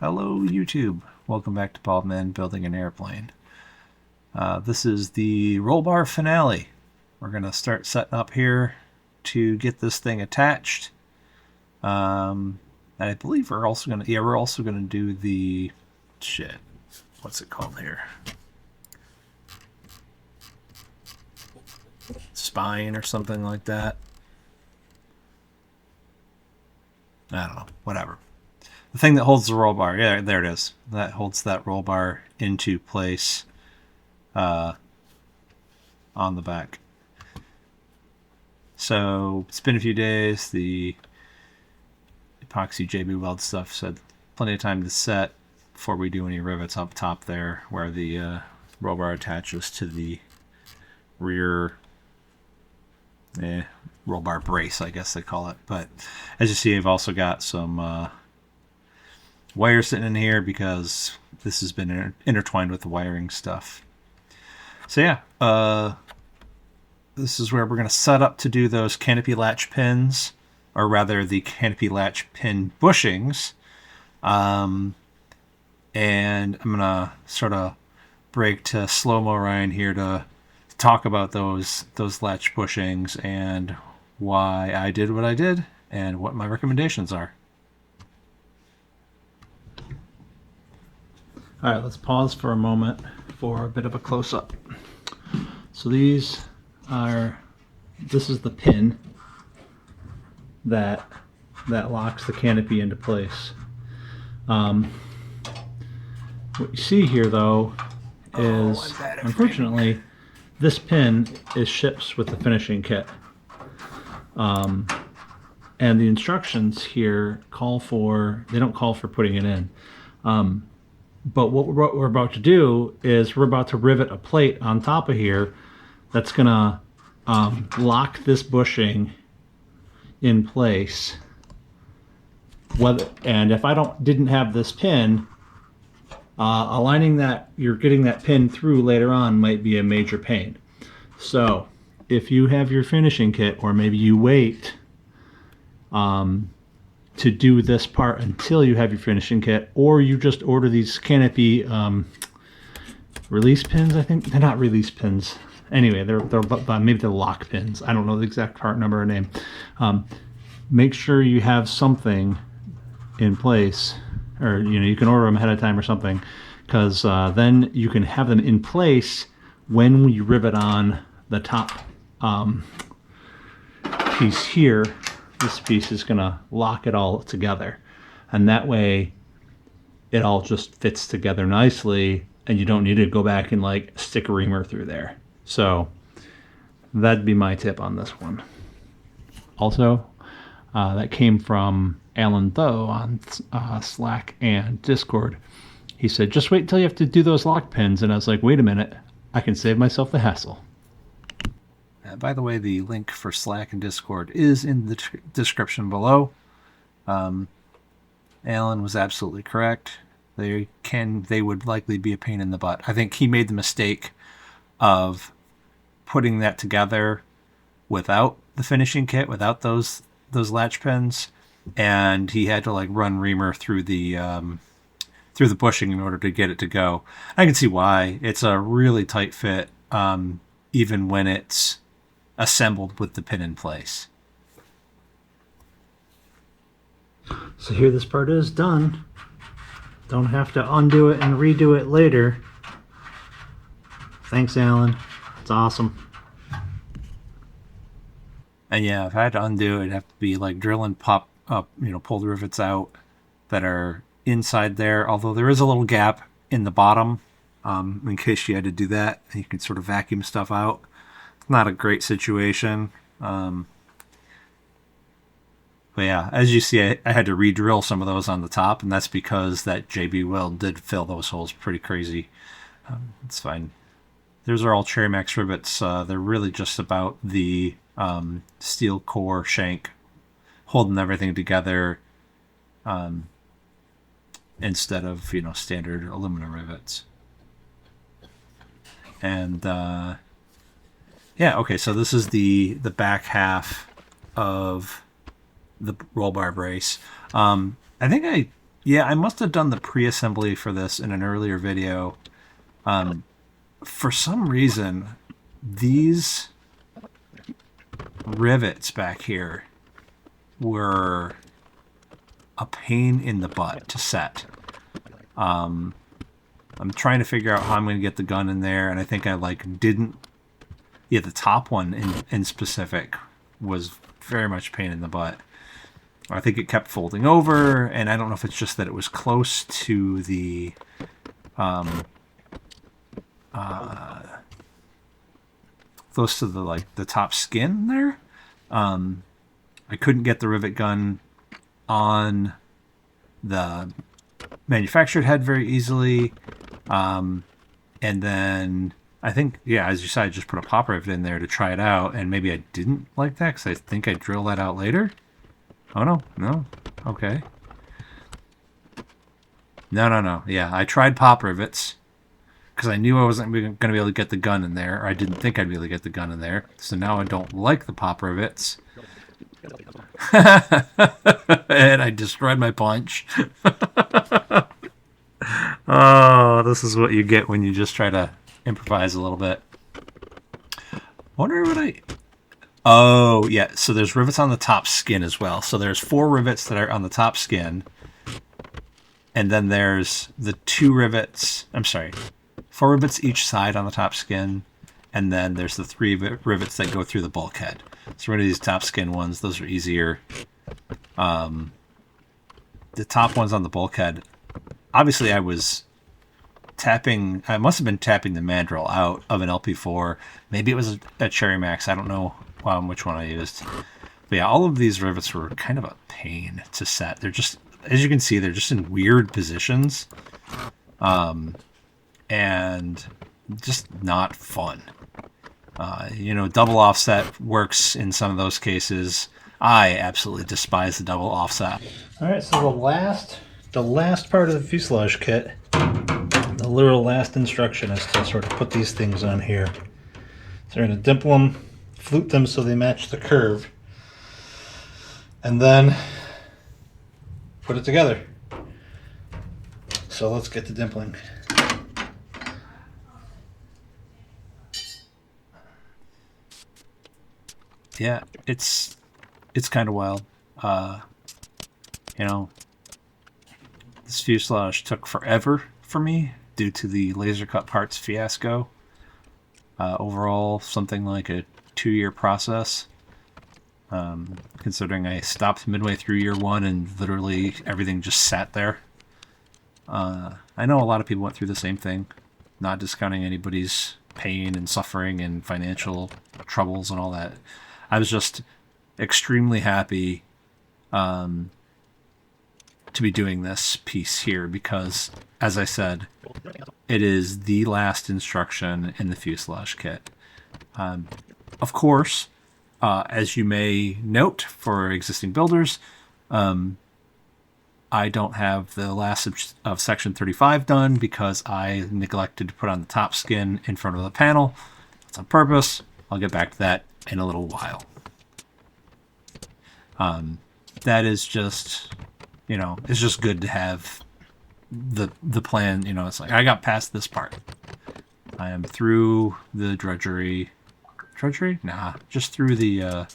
Hello YouTube, welcome back to Bald Men Building an Airplane. This is the Rollbar finale. We're going to start setting up here to get this thing attached. And I believe we're also going to, do the, what's it called here? Spine or something like that. I don't know, whatever. The thing that holds the roll bar, yeah, there it is. That holds that roll bar into place on the back. So it's been a few days. The epoxy JB Weld stuff said plenty of time to set before we do any rivets up top there where the roll bar attaches to the rear roll bar brace, I guess they call it. But as you see, I've also got some wire sitting in here because this has been intertwined with the wiring stuff. So yeah, this is where we're going to set up to do those canopy latch pins, or rather the canopy latch pin bushings. And I'm going to sort of break to slow-mo Ryan here to talk about those latch bushings and why I did what I did and what my recommendations are. All right, let's pause for a moment for a bit of a close-up. So this is the pin that locks the canopy into place. What you see here, though, is unfortunately this pin is shipped with the finishing kit, and the instructions here don't call for putting it in. But what we're about to do is we're about to rivet a plate on top of here that's gonna lock this bushing in place. And if I didn't have this pin, aligning that, you're getting that pin through later on might be a major pain. So if you have your finishing kit, or maybe you wait to do this part until you have your finishing kit, or you just order these canopy release pins. I think they're not release pins. Anyway, they're maybe they're lock pins. I don't know the exact part number or name. Make sure you have something in place, or you can order them ahead of time or something, because then you can have them in place when we rivet on the top piece here. This piece is going to lock it all together, and that way it all just fits together nicely and you don't need to go back and like stick a reamer through there. So that'd be my tip on this one. Also, that came from Alan Thoe on Slack and Discord. He said, just wait till you have to do those lock pins. And I was like, wait a minute, I can save myself the hassle. By the way, the link for Slack and Discord is in the description below. Alan was absolutely correct. They would likely be a pain in the butt. I think he made the mistake of putting that together without the finishing kit, without those latch pins, and he had to like run reamer through the bushing in order to get it to go. I can see why. It's a really tight fit, even when it's assembled with the pin in place. So here this part is done. Don't have to undo it and redo it later. Thanks, Alan. It's awesome. And yeah, if I had to undo it, it'd have to be like drill and pop up, pull the rivets out that are inside there. Although there is a little gap in the bottom, in case you had to do that, and you can sort of vacuum stuff out. Not a great situation. But yeah, as you see, I had to re-drill some of those on the top, and that's because that JB Weld did fill those holes pretty crazy. It's fine. Those are all Cherry Max rivets. They're really just about the steel core shank holding everything together, instead of standard aluminum rivets. And yeah, okay, so this is the back half of the roll bar brace. I think Yeah, I must have done the pre-assembly for this in an earlier video. For some reason, these rivets back here were a pain in the butt to set. I'm trying to figure out how I'm going to get the gun in there, and I think I like didn't. Yeah, the top one in specific was very much a pain in the butt. I think it kept folding over, and I don't know if it's just that it was close to the like the top skin there. I couldn't get the rivet gun on the manufactured head very easily, and then I think, yeah, as you said, I just put a pop rivet in there to try it out, and maybe I didn't like that because I think I drilled that out later. Oh, no, okay. No. Yeah, I tried pop rivets because I knew I wasn't going to be able to get the gun in there, or I didn't think I'd be able to get the gun in there. So now I don't like the pop rivets. And I destroyed my punch. Oh, this is what you get when you just try to improvise a little bit. Wonder what I... Oh, yeah, so there's rivets on the top skin as well. So there's 4 rivets that are on the top skin. And then there's the 2 rivets... I'm sorry. 4 rivets each side on the top skin. And then there's the 3 rivets that go through the bulkhead. So one of these top skin ones, those are easier. The top ones on the bulkhead... Obviously, I was tapping... I must have been tapping the mandrel out of an LP4. Maybe it was a Cherry Max. I don't know which one I used. But yeah, all of these rivets were kind of a pain to set. They're just... As you can see, they're just in weird positions. And just not fun. Double offset works in some of those cases. I absolutely despise the double offset. All right, so the last part of the fuselage kit, the literal last instruction is to sort of put these things on here. So you're going to dimple them, flute them so they match the curve, and then put it together. So let's get to dimpling. Yeah, it's kind of wild. This fuselage took forever for me due to the laser cut parts fiasco. Overall, something like a 2-year process. Considering I stopped midway through year 1 and literally everything just sat there. I know a lot of people went through the same thing, not discounting anybody's pain and suffering and financial troubles and all that. I was just extremely happy to be doing this piece here because, as I said, it is the last instruction in the fuselage kit. Of course, as you may note for existing builders, I don't have the last of section 35 done because I neglected to put on the top skin in front of the panel. That's on purpose. I'll get back to that in a little while. That is just, it's just good to have the plan. It's like I got past this part. I am through the drudgery. Drudgery? Nah, just through the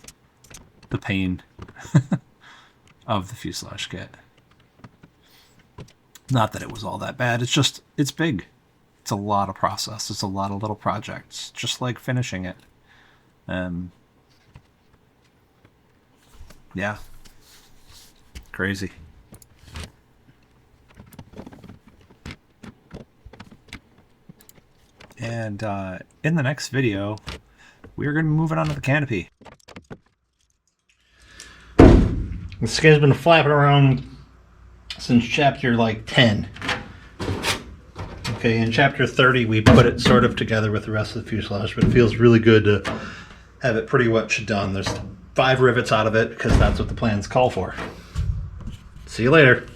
pain of the fuselage kit. Not that it was all that bad. It's just, it's big. It's a lot of process. It's a lot of little projects, just like finishing it. Yeah. Crazy. And in the next video, we're going to be moving on to the canopy. This guy's been flapping around since chapter 10. Okay, in chapter 30 we put it sort of together with the rest of the fuselage, but it feels really good to have it pretty much done. There's 5 rivets out of it because that's what the plans call for. See you later.